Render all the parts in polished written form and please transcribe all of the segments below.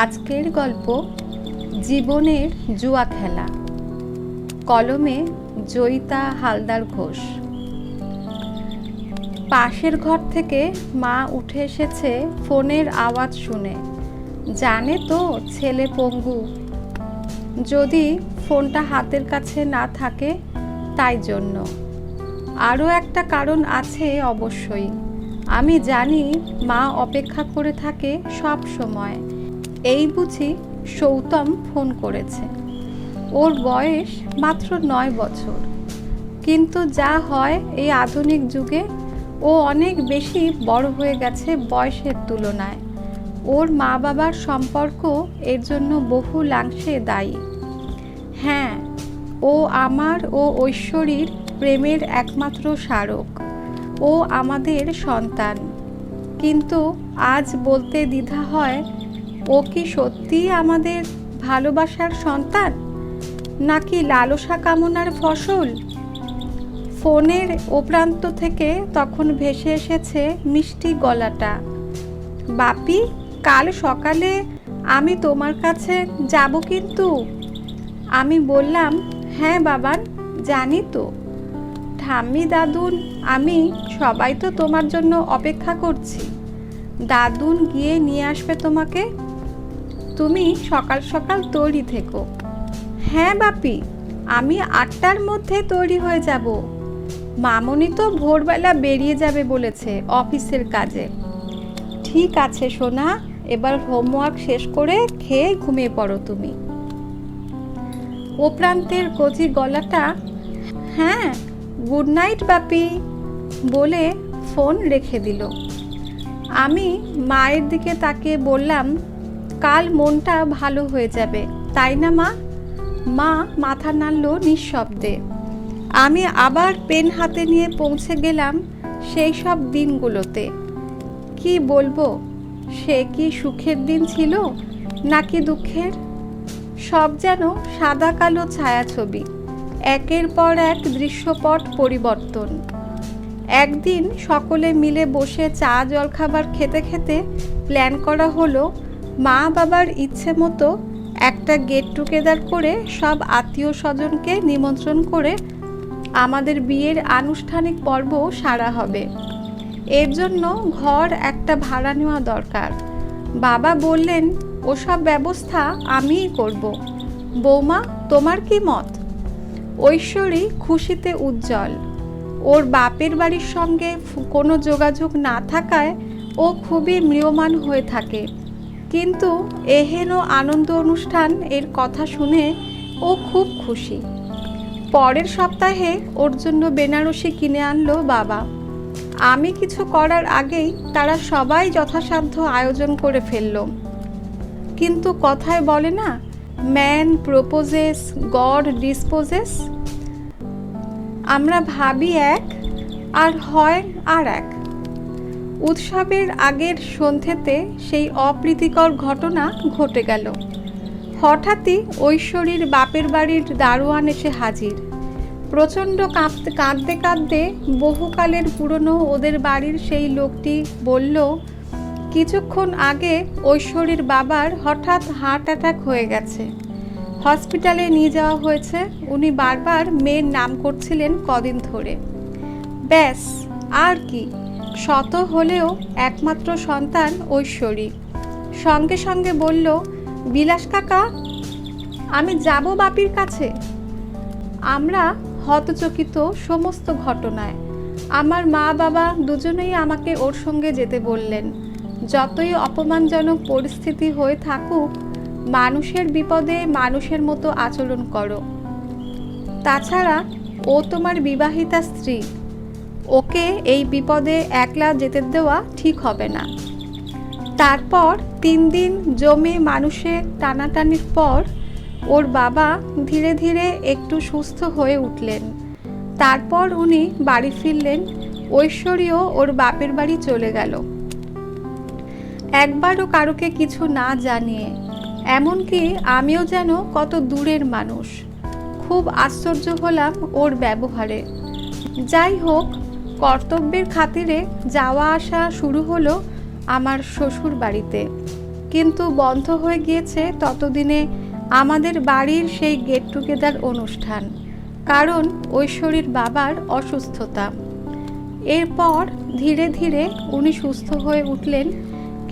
আজকের গল্প জীবনের জুয়া খেলা। কলমে জয়িতা হালদার ঘোষ। পাশের ঘর থেকে মা উঠে এসেছে ফোনের আওয়াজ শুনে। জানে তো ছেলে পঙ্গু, যদি ফোনটা হাতের কাছে না থাকে তাই জন্য। আরও একটা কারণ আছে অবশ্যই। আমি জানি মা অপেক্ষা করে থাকে সব সময়। এই বুঝি সৌতম ফোন করেছে। ওর বয়স মাত্র 9 বছর, কিন্তু যা হয় এই আধুনিক যুগে ও অনেক বেশি বড় হয়ে গেছে বয়সের তুলনায়। ওর মা বাবার সম্পর্ক এর জন্য বহুলাংশে দায়ী। হ্যাঁ, ও আমার ও ঐশ্বরীর প্রেমের একমাত্র স্মারক। ও আমাদের সন্তান, কিন্তু আজ বলতে দ্বিধা হয়, ও কি সত্যিই আমাদের ভালোবাসার সন্তান, নাকি লালসা কামনার ফসল? ফোনের ও প্রান্ত থেকে তখন ভেসে এসেছে মিষ্টি গলাটা। বাপি, কাল সকালে আমি তোমার কাছে যাব কিন্তু। আমি বললাম, হ্যাঁ বাবান, জানি তো। ঠাম্মি, দাদুন, আমি সবাই তো তোমার জন্য অপেক্ষা করছি। দাদুন গিয়ে নিয়ে আসবে তোমাকে। তুমি সকাল সকাল তৈরি থেকো। হ্যাঁ বাপি, আমি 8টার মধ্যে তৈরি হয়ে যাব। মামনি তো ভোরবেলা বেরিয়ে যাবে বলেছে অফিসের কাজে। ঠিক আছে সোনা, এবার হোমওয়ার্ক শেষ করে খেয়ে ঘুমিয়ে পড়ো তুমি। ও প্রান্তের কচি গলাটা হ্যাঁ গুড নাইট বাপি বলে ফোন রেখে দিল। আমি মায়ের দিকে তাকিয়ে বললাম, কাল মনটা ভালো হয়ে যাবে, তাই না মা? মা মাথা নাড়ল নিঃশব্দে। আমি আবার পেন হাতে নিয়ে পৌঁছে গেলাম সেই সব দিনগুলোতে। কি বলবো, সে কি সুখের দিন ছিল নাকি দুঃখের? সব যেন সাদা কালো ছায়াছবি, একের পর এক দৃশ্যপট পরিবর্তন। একদিন সকলে মিলে বসে চা জলখাবার খেতে খেতে প্ল্যান করা হলো মা বাবার ইচ্ছে মতো একটা গেট টুগেদার করে সব আত্মীয় স্বজনকে নিমন্ত্রণ করে আমাদের বিয়ের আনুষ্ঠানিক পর্ব সারা হবে। এর জন্য ঘর একটা ভাড়া নেওয়া দরকার। বাবা বললেন, ওসব ব্যবস্থা আমিই করব। বৌমা, তোমার কি মত? ঐশ্বরী খুশিতে উজ্জ্বল। ওর বাপের বাড়ির সঙ্গে কোনো যোগাযোগ না থাকায় ও খুবই ম্রিয়মাণ হয়ে থাকে, কিন্তু এহেন আনন্দ অনুষ্ঠান এর কথা শুনে ও খুব খুশি। পরের সপ্তাহে ওর জন্য বেনারসি কিনে আনলো বাবা। আমি কিছু করার আগেই তারা সবাই যথাসাধ্য আয়োজন করে ফেলল। কিন্তু কথায় বলে না, ম্যান প্রপোজেস, গড ডিসপোজেস। আমরা ভাবি এক আর হয় আর এক। উৎসবের আগের সন্ধ্যেতে সেই অপ্রীতিকর ঘটনা ঘটে গেল। হঠাৎই ঐশ্বরীর বাপের বাড়ির দারোয়ান এসে হাজির। প্রচণ্ড কাঁদতে কাঁদতে বহুকালের পুরনো ওদের বাড়ির সেই লোকটি বলল, কিছুক্ষণ আগে ঐশ্বরীর বাবার হঠাৎ হার্ট অ্যাটাক হয়ে গেছে, হসপিটালে নিয়ে যাওয়া হয়েছে। উনি বারবার মেয়ের নাম করছিলেন কদিন ধরে। ব্যাস, আর কি, শত হলেও একমাত্র সন্তান ঐশ্বরী। সঙ্গে সঙ্গে বলল, বিলাস কাকা, আমি যাব বাপির কাছে। আমরা হতচকিত সমস্ত ঘটনায়। আমার মা বাবা দুজনেই আমাকে ওর সঙ্গে যেতে বললেন। যতই অপমানজনক পরিস্থিতি হয়ে থাকুক, মানুষের বিপদে মানুষের মতো আচরণ করো। তাছাড়া ও তোমার বিবাহিতা স্ত্রী, ওকে এই বিপদে একলা যেতে দেওয়া ঠিক হবে না। তারপর 3 দিন জমে মানুষের টানাটানির পর ওর বাবা ধীরে ধীরে একটু সুস্থ হয়ে উঠলেন। তারপর উনি বাড়ি ফিরলেন। ঐশ্বরীও ওর বাপের বাড়ি চলে গেল, একবারও কারোকে কিছু না জানিয়ে। এমনকি আমিও যেন কত দূরের মানুষ। খুব আশ্চর্য হলাম ওর ব্যবহারে। যাই হোক, কর্তব্যের খাতিরে যাওয়া আসা শুরু হলো আমার শ্বশুর বাড়িতে। কিন্তু বন্ধ হয়ে গিয়েছে ততদিনে আমাদের বাড়ির সেই গেট টুগেদার অনুষ্ঠান, কারণ ঐশ্বরীর বাবার অসুস্থতা। এরপর ধীরে ধীরে উনি সুস্থ হয়ে উঠলেন,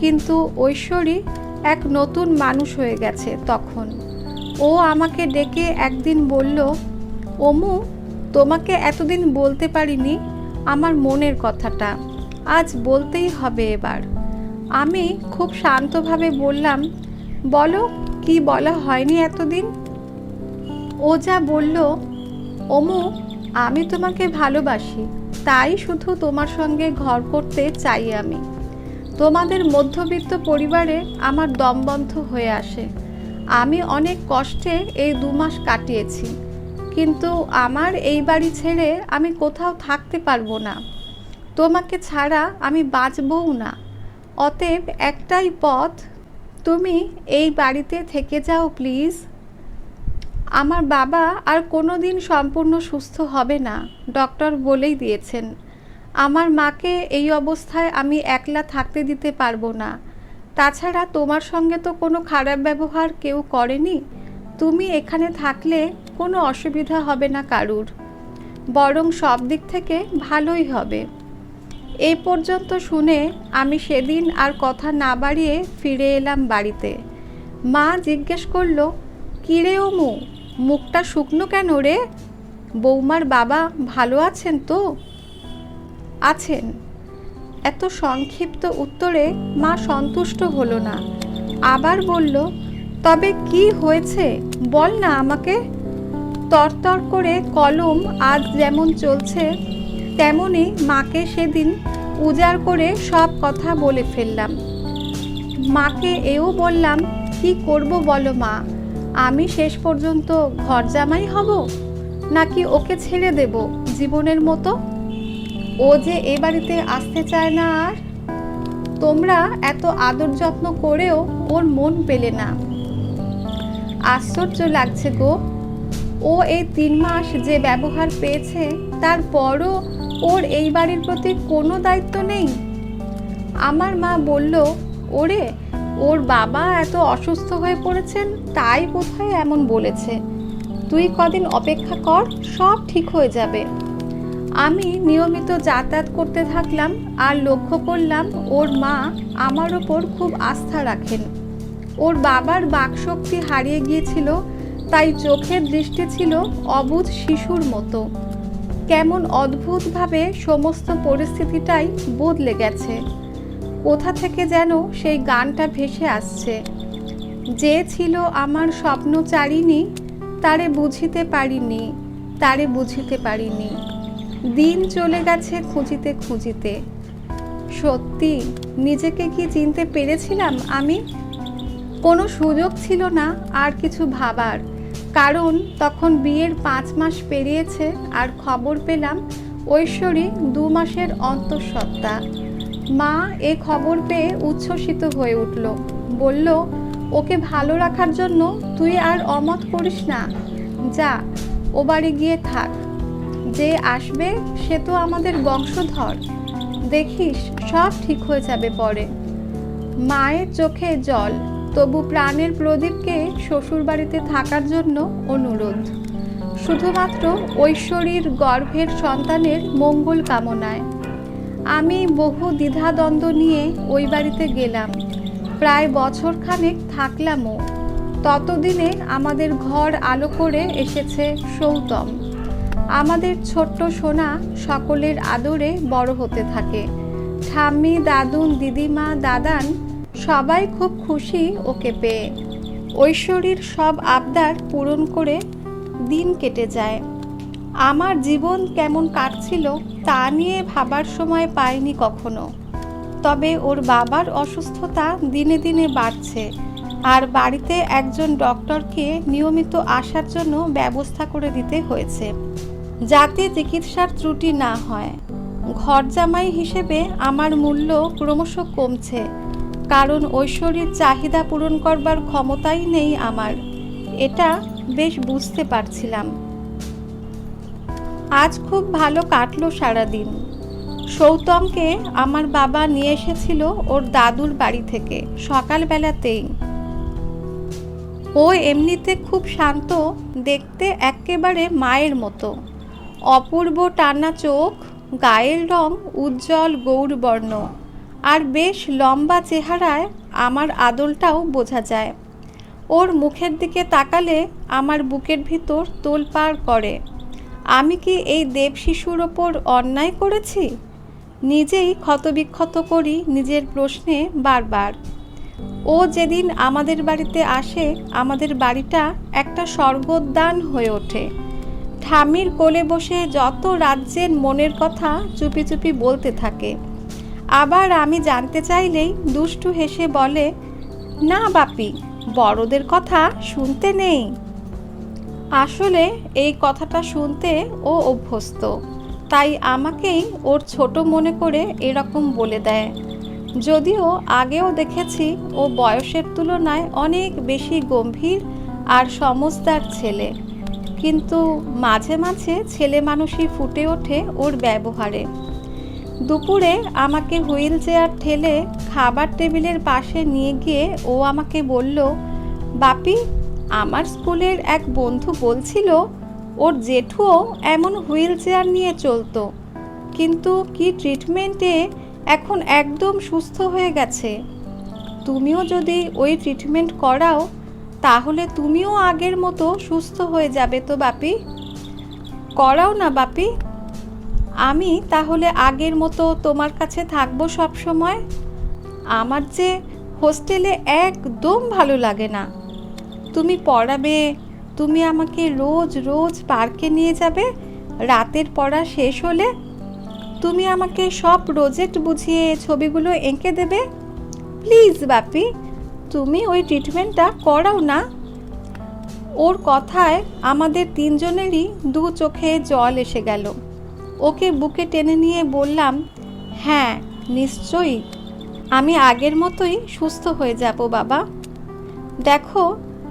কিন্তু ঐশ্বরী এক নতুন মানুষ হয়ে গেছে তখন। ও আমাকে ডেকে একদিন বলল, অমু, তোমাকে এতদিন বলতে পারিনি আমার মনের কথাটা, আজ বলতেই হবে এবার। আমি খুব শান্তভাবে বললাম, বলো, কি বলা হয়নি এতদিন? ও যা বলল, অমু, আমি তোমাকে ভালোবাসি, তাই শুধু তোমার সঙ্গে ঘর করতে চাই আমি। তোমাদের মধ্যবিত্ত পরিবারে আমার দমবন্ধ হয়ে আসে। আমি অনেক কষ্টে এই 2 মাস কাটিয়েছি, কিন্তু আমার এই বাড়ি ছেড়ে আমি কোথাও থাকতে পারবো না। তোমাকে ছাড়া আমি বাঁচবও না। অতএব একটাই পথ, তুমি এই বাড়িতে থেকে যাও প্লিজ। আমার বাবা আর কোনো দিন সম্পূর্ণ সুস্থ হবে না, ডক্টর বলেই দিয়েছেন। আমার মাকে এই অবস্থায় আমি একলা থাকতে দিতে পারবো না। তাছাড়া তোমার সঙ্গে তো কোনো খারাপ ব্যবহার কেউ করেনি। তুমি এখানে থাকলে কোনো অসুবিধা হবে না কারুর, বরং সব দিক থেকে ভালোই হবে। এই পর্যন্ত শুনে আমি সেদিন আর কথা না বাড়িয়ে ফিরে এলাম বাড়িতে। মা জিজ্ঞেস করলো, কী রে অমু, মুখটা শুকনো কেন রে? বৌমার বাবা ভালো আছেন তো? আছেন। এত সংক্ষিপ্ত উত্তরে মা সন্তুষ্ট হলো না, আবার বলল, তবে কি হয়েছে বল না আমাকে। তরতর করে কলম আজ যেমন চলছে তেমনি মাকে সেদিন উজাড় করে সব কথা বলে ফেললাম। মাকে এও বললাম, কি করব বলো মা, আমি শেষ পর্যন্ত ঘর জামাই হব, নাকি ওকে ছেড়ে দেব জীবনের মতো? ও যে এ বাড়িতে আসতে চায় না আর। তোমরা এত আদর যত্ন করেও ওর মন পেলে না। আশ্চর্য লাগছে গো, ও এই 3 মাস যে ব্যবহার পেয়েছে তারপরও ওর এই বাড়ির প্রতি কোনো দায়িত্ব নেই। আমার মা বলল, ওরে, ওর বাবা এত অসুস্থ হয়ে পড়েছেন তাই বোধহয় এমন বলেছে। তুই কদিন অপেক্ষা কর, সব ঠিক হয়ে যাবে। আমি নিয়মিত যাতায়াত করতে থাকলাম আর লক্ষ্য করলাম ওর মা আমার ওপর খুব আস্থা রাখেন। ওর বাবার বাকশক্তি হারিয়ে গিয়েছিল, তাই চোখের দৃষ্টি ছিল অবুঝ শিশুর মতো। কেমন অদ্ভুতভাবে সমস্ত পরিস্থিতিটাই বদলে গেছে। কোথা থেকে যেন সেই গানটা ভেসে আসছে, যে ছিল আমার স্বপ্নচারিণী, তারে বুঝিতে পারিনি, তারে বুঝিতে পারিনি। দিন চলে গেছে খুঁজিতে খুঁজিতে। সত্যি নিজেকে কি চিনতে পেরেছিলাম আমি? কোনো সুযোগ ছিল না আর কিছু ভাবার, কারণ তখন বিয়ের 5 মাস পেরিয়েছে আর খবর পেলাম ঐশ্বরী 2 মাসের অন্তঃসত্ত্বা। মা এ খবর পেয়ে উচ্ছ্বসিত হয়ে উঠল, বলল, ওকে ভালো রাখার জন্য তুই আর অমত করিস না, যা ও বাড়ি গিয়ে থাক। যে আসবে সে তো আমাদের বংশধর, দেখিস সব ঠিক হয়ে যাবে পরে। মায়ের চোখে জল, তবু প্রাণের প্রদীপকে শ্বশুর বাড়িতে থাকার জন্য অনুরোধ, শুধুমাত্র ঐশ্বরীর গর্ভের সন্তানের মঙ্গল কামনায়। আমি বহু দ্বিধাদ্বন্দ্ব নিয়ে ওই বাড়িতে গেলাম, প্রায় বছরখানেক থাকলামও। ততদিনে আমাদের ঘর আলো করে এসেছে সৌতম। আমাদের ছোট্ট সোনা সকলের আদরে বড় হতে থাকে। ঠাম্মি, দাদুন, দিদিমা, দাদান সবাই খুব খুশি ওকে পেয়ে। ঐশ্বরীর সব আবদার পূরণ করে দিন কেটে যায়। আমার জীবন কেমন কাটছিল তা নিয়ে ভাবার সময় পাইনি কখনো। তবে ওর বাবার অসুস্থতা দিনে দিনে বাড়ছে, আর বাড়িতে একজন ডক্টরকে নিয়মিত আসার জন্য ব্যবস্থা করে দিতে হয়েছে, যাতে চিকিৎসার ত্রুটি না হয়। ঘর জামাই হিসেবে আমার মূল্য ক্রমশ কমছে, কারণ ঐশ্বরীর চাহিদা পূরণ করবার ক্ষমতাই নেই আমার। এটা বেশ বুঝতে পারছিলাম। আজ খুব ভালো কাটলো সারাদিন। সৌতমকে আমার বাবা নিয়ে এসেছিল ওর দাদুর বাড়ি থেকে সকালবেলাতেই। ও এমনিতে খুব শান্ত, দেখতে একেবারে মায়ের মতো। অপূর্ব টানা চোখ, গায়ের রং উজ্জ্বল গৌরবর্ণ, আর বেশ লম্বা চেহারায় আমার আদলটাও বোঝা যায়। ওর মুখের দিকে তাকালে আমার বুকের ভিতর তোলপাড় করে। আমি কি এই দেব শিশুর ওপর অন্যায় করেছি? নিজেই ক্ষতবিক্ষত করি নিজের প্রশ্নে বারবার। ও যেদিন আমাদের বাড়িতে আসে, আমাদের বাড়িটা একটা স্বর্গোদ্যান হয়ে ওঠে। ঠাম্মির কোলে বসে যত রাজ্যের মনের কথা চুপি চুপি বলতে থাকে। আবার আমি জানতে চাইলেই দুষ্টু হেসে বলে, না বাপি, বড়দের কথা শুনতে নেই। আসলে এই কথাটা শুনতে ও অভ্যস্ত, তাই আমাকেই ওর ছোট মনে করে এরকম বলে দেয়। যদিও আগেও দেখেছি ও বয়সের তুলনায় অনেক বেশি গম্ভীর আর সমজদার ছেলে, কিন্তু মাঝে মাঝে ছেলে মানুষই ফুটে ওঠে ওর ব্যবহারে। দুপুরে আমাকে হুইল চেয়ার ঠেলে খাবার টেবিলের পাশে নিয়ে গিয়ে ও আমাকে বলল, বাপি, আমার স্কুলের এক বন্ধু বলছিল ওর জেঠুও এমন হুইল চেয়ার নিয়ে চলতো, কিন্তু কি ট্রিটমেন্টে এখন একদম সুস্থ হয়ে গেছে। তুমিও যদি ওই ট্রিটমেন্ট করাও তাহলে তুমিও আগের মতো সুস্থ হয়ে যাবে তো বাপি। করাও না বাপি, আমি তাহলে আগের মতো তোমার কাছে থাকবো সব সময়। আমার যে হোস্টেলে একদম ভালো লাগে না। তুমি পড়াবে, তুমি আমাকে রোজ রোজ পার্কে নিয়ে যাবে, রাতের পড়া শেষ হলে তুমি আমাকে সব প্রজেক্ট বুঝিয়ে ছবিগুলো এঁকে দেবে। প্লিজ বাপি, তুমি ওই ট্রিটমেন্টটা করাও না। ওর কথায় আমাদের তিনজনেরই দু চোখে জল এসে গেল। ওকে বুকে টেনে নিয়ে বললাম, হ্যাঁ নিশ্চয়ই, আমি আগের মতোই সুস্থ হয়ে যাব বাবা। দেখো,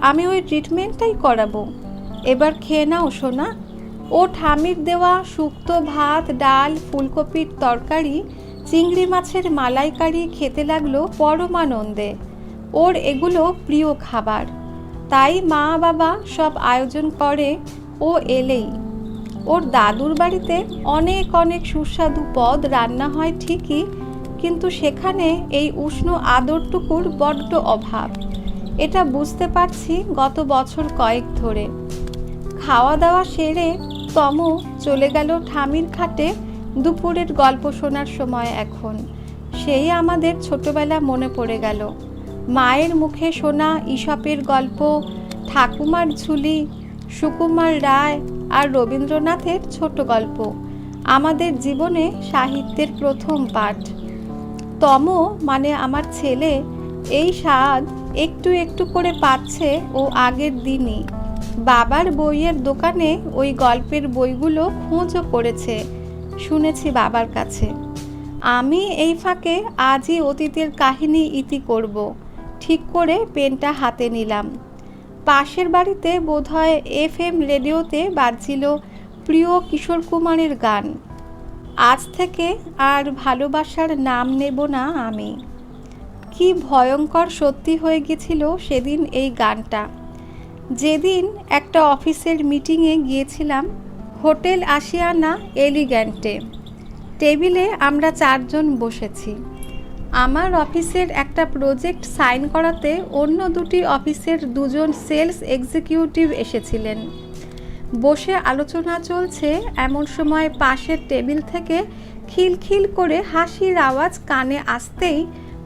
আমি ওই ট্রিটমেন্টটাই করাবো। এবার খেয়ে নাও সোনা। ও ঠাম্মির দেওয়া শুক্তো ভাত, ডাল, ফুলকপির তরকারি, চিংড়ি মাছের মালাইকারি খেতে লাগলো পরমানন্দে। ওর এগুলো প্রিয় খাবার, তাই মা বাবা সব আয়োজন করে ও এলেই। ওর দাদুর বাড়িতে অনেক অনেক সুস্বাদু পদ রান্না হয় ঠিকই, কিন্তু সেখানে এই উষ্ণ আদরটুকুর বড্ড অভাব। এটা বুঝতে পারছি গত বছর কয়েক ধরে। খাওয়া দাওয়া সেরে তম চলে গেল ঠামির খাটে দুপুরের গল্প শোনার সময়। এখন সেই আমাদের ছোটবেলা মনে পড়ে গেল। মায়ের মুখে শোনা ঈশপের গল্প, ঠাকুমার ঝুলি, সুকুমার রায় আর রবীন্দ্রনাথের ছোট গল্প আমাদের জীবনে সাহিত্যের প্রথম পাঠ। তম মানে আমার ছেলে এই স্বাদ একটু একটু করে পাচ্ছে ও আগের দিনই। বাবার বইয়ের দোকানে ওই গল্পের বইগুলো খোঁজও করেছে, শুনেছি বাবার কাছে। আমি এই ফাঁকে আজই অতীতের কাহিনী ইতি করব ঠিক করে পেনটা হাতে নিলাম। পাশের বাড়িতে বোধহয় FM রেডিওতে বাজছিল প্রিয় কিশোর কুমারের গান, আজ থেকে আর ভালোবাসার নাম নেব না আমি। কি ভয়ঙ্কর সত্যি হয়ে গেছিল সেদিন এই গানটা। যেদিন একটা অফিসের মিটিংয়ে গিয়েছিলাম, হোটেল আশিয়ানা এলিগ্যান্টে। টেবিলে আমরা 4 জন বসেছি। আমার অফিসের একটা প্রজেক্ট সাইন করাতে অন্য দুটি অফিসের 2 জন সেলস এক্সিকিউটিভ এসেছিলেন। বসে আলোচনা চলছে, এমন সময় পাশের টেবিল থেকে খিলখিল করে হাসির আওয়াজ কানে আসতেই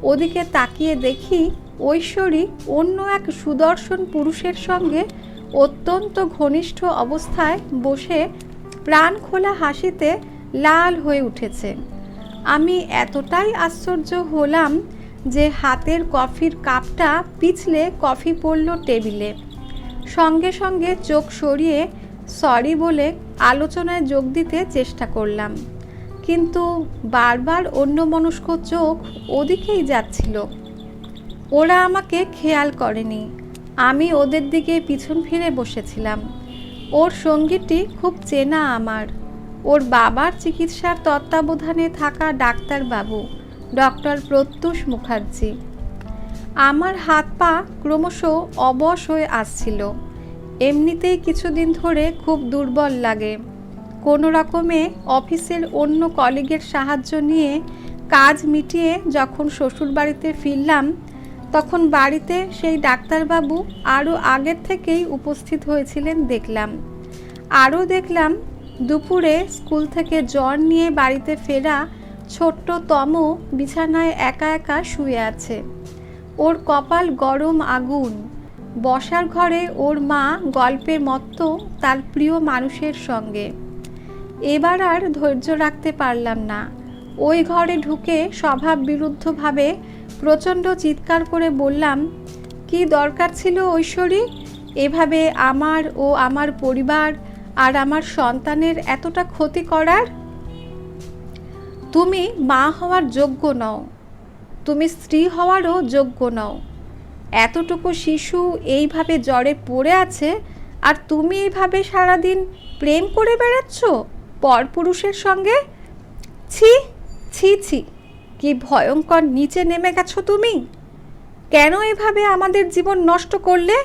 ওদিকে তাকিয়ে দেখি ঐশ্বরী অন্য এক সুদর্শন পুরুষের সঙ্গে অত্যন্ত ঘনিষ্ঠ অবস্থায় বসে প্রাণ খোলা হাসিতে লাল হয়ে উঠেছে। আমি এতটাই আশ্চর্য হলাম যে হাতের কফির কাপটা পিছলে কফি পড়ল টেবিলে। সঙ্গে সঙ্গে চোখ সরিয়ে সরি বলে আলোচনায় যোগ দিতে চেষ্টা করলাম, কিন্তু বারবার অন্যমনস্ক চোখ ওদিকেই যাচ্ছিল। ওরা আমাকে খেয়াল করেনি। আমি ওদের দিকে পিছন ফিরে বসেছিলাম। ওর সঙ্গীটি খুব চেনা আমার। ওর বাবার চিকিৎসার তত্ত্বাবধানে থাকা ডাক্তারবাবু ডক্টর প্রত্যুষ মুখার্জি। আমার হাত পা ক্রমশ অবশ হয়ে আসছিল। এমনিতেই কিছুদিন ধরে খুব দুর্বল লাগে। কোনো রকমে অফিসের অন্য কলিগের সাহায্য নিয়ে কাজ মিটিয়ে যখন শ্বশুরবাড়িতে ফিরলাম, তখন বাড়িতে সেই ডাক্তারবাবু আরও আগের থেকেই উপস্থিত হয়েছিলেন দেখলাম। আরও দেখলাম দুপুরে স্কুল থেকে জ্বর নিয়ে বাড়িতে ফেরা ছোট্ট তম বিছানায় একা একা শুয়ে আছে। ওর কপাল গরম আগুন। বসার ঘরে ওর মা গল্পে মত্ত তার প্রিয় মানুষের সঙ্গে। এবার আর ধৈর্য রাখতে পারলাম না। ওই ঘরে ঢুকে স্বভাব বিরুদ্ধভাবে প্রচণ্ড চিৎকার করে বললাম, কি দরকার ছিল ঐশ্বরী এভাবে আমার ও আমার পরিবার আর আমার সন্তানের এতটা ক্ষতি করার? তুমি মা হওয়ার যোগ্য নও, তুমি স্ত্রী হওয়ারও যোগ্য নও। এতটুকু শিশু এইভাবে জ্বরে পড়ে আছে, আর তুমি এইভাবে সারাদিন প্রেম করে বেড়াচ্ছ পরপুরুষের সঙ্গে। ছি ছি ছি, কি ভয়ঙ্কর নিচে নেমে গেছো তুমি। কেন এভাবে আমাদের জীবন নষ্ট করলে?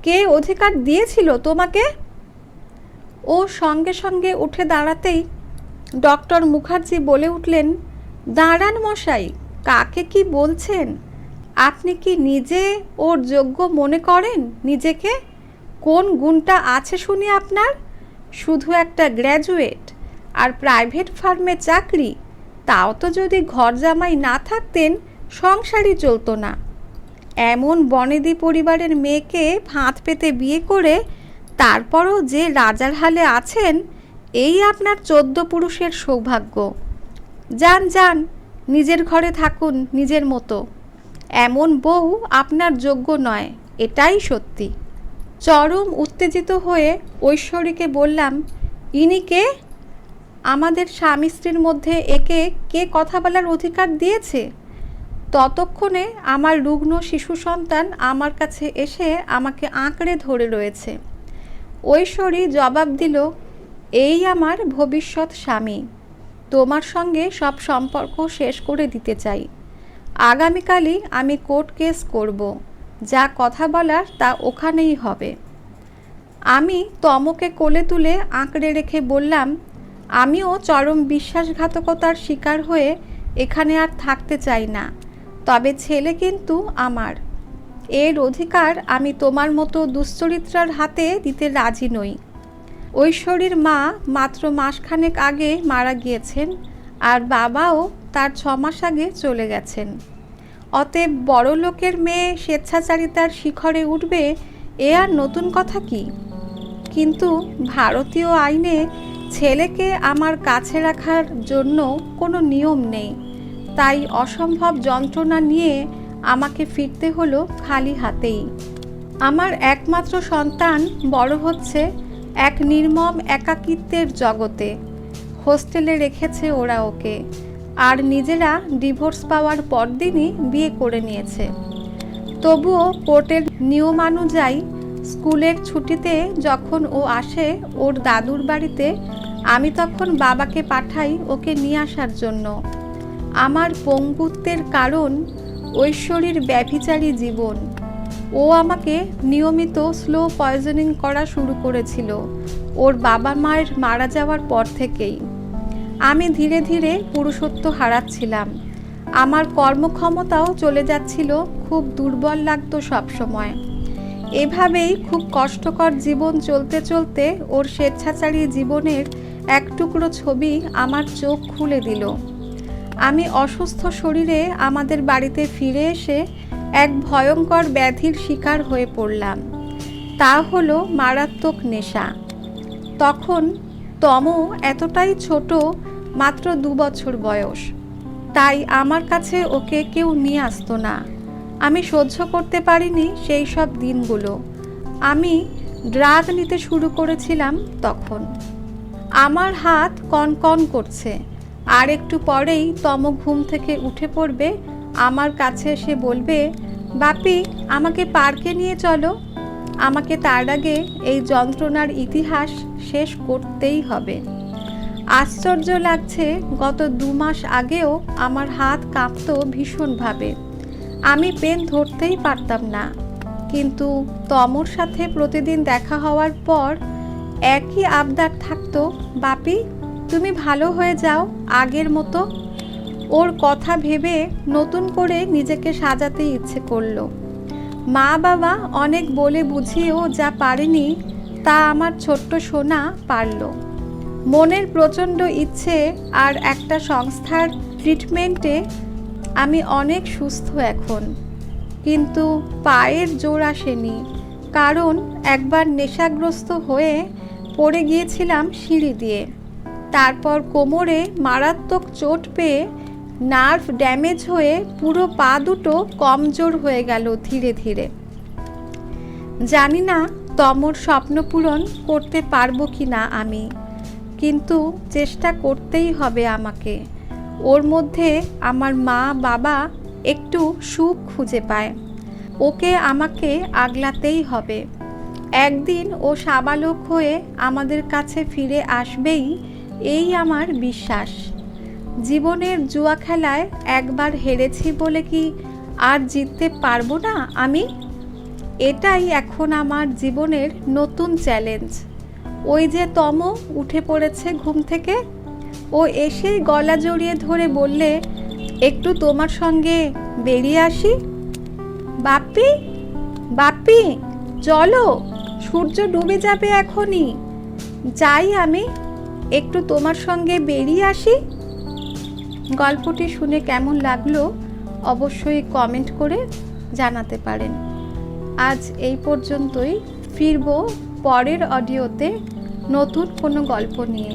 কে অধিকার দিয়েছিল তোমাকে? ও সঙ্গে সঙ্গে উঠে দাঁড়াতেই ডক্টর মুখার্জি বলে উঠলেন, দাঁড়ান মশাই, কাকে কি বলছেন? আপনি কি নিজে ওর যোগ্য মনে করেন নিজেকে? কোন গুণটা আছে শুনি আপনার? শুধু একটা গ্র্যাজুয়েট আর প্রাইভেট ফার্মে চাকরি, তাও তো যদি ঘর জামাই না থাকতেন সংসারই চলতো না। এমন বনেদি পরিবারের মেয়েকে ফাঁদ পেতে বিয়ে করে তারপরও যে রাজার হালে আছেন, এই আপনার 14 পুরুষের সৌভাগ্য। যান যান, নিজের ঘরে থাকুন নিজের মতো। এমন বউ আপনার যোগ্য নয়, এটাই সত্যি। চরম উত্তেজিত হয়ে ঐশ্বরীকে বললাম, ইনি কে? আমাদের স্বামী স্ত্রীর মধ্যে একে কে কথা বলার অধিকার দিয়েছে? ততক্ষণে আমার রুগ্ন শিশু সন্তান আমার কাছে এসে আমাকে আঁকড়ে ধরে রয়েছে। ঐশ্বরী জবাব দিল, এই আমার ভবিষ্যৎ স্বামী। তোমার সঙ্গে সব সম্পর্ক শেষ করে দিতে চাই। আগামীকালই আমি কোর্ট কেস করব। যা কথা বলার তা ওখানেই হবে। আমি তমকে কোলে তুলে আঁকড়ে রেখে বললাম, আমিও চরম বিশ্বাসঘাতকতার শিকার হয়ে এখানে আর থাকতে চাই না, তবে ছেলে কিন্তু আমার। এর অধিকার আমি তোমার মতো দুশ্চরিত্রার হাতে দিতে রাজি নই। ঐশ্বরীর মা মাত্র মাসখানেক আগে মারা গিয়েছেন, আর বাবাও তার 6 মাস আগে চলে গেছেন। অতএব বড় লোকের মেয়ে স্বেচ্ছাচারিতার শিখরে উঠবে, এ আর নতুন কথা কি? কিন্তু ভারতীয় আইনে ছেলেকে আমার কাছে রাখার জন্য কোনো নিয়ম নেই। তাই অসম্ভব যন্ত্রণা নিয়ে আমাকে ফিরতে হলো খালি হাতেই। আমার একমাত্র সন্তান বড় হচ্ছে এক নির্মম একাকিত্বের জগতে। হোস্টেলে রেখেছে ওরা ওকে, আর নিজেরা ডিভোর্স পাওয়ার পরদিনই বিয়ে করে নিয়েছে। তবুও কোর্টের নিয়মানুযায়ী স্কুলের ছুটিতে যখন ও আসে ওর দাদুর বাড়িতে, আমি তখন বাবাকে পাঠাই ওকে নিয়ে আসার জন্য। আমার পঙ্গুত্বের কারণ ঐশ্বরীর ব্যভিচারী জীবন। ও আমাকে নিয়মিত স্লো পয়জনিং করা শুরু করেছিল ওর বাবা মায়ের মারা যাওয়ার পর থেকেই। আমি ধীরে ধীরে পুরুষত্ব হারাচ্ছিলাম। আমার কর্মক্ষমতাও চলে যাচ্ছিল, খুব দুর্বল লাগতো সবসময়। এভাবেই খুব কষ্টকর জীবন চলতে চলতে ওর স্বেচ্ছাচারী জীবনের এক টুকরো ছবি আমার চোখ খুলে দিল। আমি অসুস্থ শরীরে আমাদের বাড়িতে ফিরে এসে এক ভয়ঙ্কর ব্যাধির শিকার হয়ে পড়লাম। তা হলো মারাত্মক নেশা। তখন তম এতটাই ছোট, মাত্র 2 বছর বয়স। তাই আমার কাছে ওকে কেউ নিয়ে আসতো না। আমি সহ্য করতে পারিনি সেই সব দিনগুলো। আমি ড্রাগ নিতে শুরু করেছিলাম তখন। আমার হাত কনকন করছে, আর একটু পরেই তম ঘুম থেকে উঠে পড়বে, আমার কাছে এসে বলবে, বাপি আমাকে পার্কে নিয়ে চলো। আমাকে তার আগে এই যন্ত্রণার ইতিহাস শেষ করতেই হবে। আশ্চর্য লাগছে, গত 2 মাস আগেও আমার হাত কাঁপতো ভীষণভাবে। আমি পেন ধরতেই পারতাম না। কিন্তু তমর সাথে প্রতিদিন দেখা হওয়ার পর একই আবদার থাকতো, বাপি তুমি ভালো হয়ে যাও আগের মতো। ওর কথা ভেবে নতুন করে নিজেকে সাজাতে ইচ্ছে করলো। মা বাবা অনেক বলে বুঝিয়েও যা পারেনি তা আমার ছোট্ট সোনা পারল। মনের প্রচণ্ড ইচ্ছে আর একটা সংস্থার ট্রিটমেন্টে আমি অনেক সুস্থ এখন। কিন্তু পায়ের জোর আসেনি, কারণ একবার নেশাগ্রস্ত হয়ে পড়ে গিয়েছিলাম সিঁড়ি দিয়ে। তারপর কোমরে মারাত্মক চোট পেয়ে নার্ভ ড্যামেজ হয়ে পুরো পা দুটো কমজোর হয়ে গেল ধীরে ধীরে। জানি না তমর স্বপ্ন পূরণ করতে পারবো কি না আমি, কিন্তু চেষ্টা করতেই হবে আমাকে। ওর মধ্যে আমার মা বাবা একটু সুখ খুঁজে পায়, ওকে আমাকে আগলাতেই হবে। একদিন ও সাবালক হয়ে আমাদের কাছে ফিরে আসবেই, এই আমার বিশ্বাস। জীবনের জুয়া খেলায় একবার হেরেছি বলে কি আর জিততে পারবো না আমি? এটাই এখন আমার জীবনের নতুন চ্যালেঞ্জ। ওই যে তম উঠে পড়েছে ঘুম থেকে, ও এসেই গলা জড়িয়ে ধরে বললে, একটু তোমার সঙ্গে বেরিয়ে আসি। বাপ্পি বাপ্পি চলো, সূর্য ডুবে যাবে এখনই। যাই আমি, একটু তোমার সঙ্গে বেরিয়ে আসি। গল্পটি শুনে কেমন লাগলো অবশ্যই কমেন্ট করে জানাতে পারেন। আজ এই পর্যন্তই, ফিরবো পরের অডিওতে নতুন কোনো গল্প নিয়ে।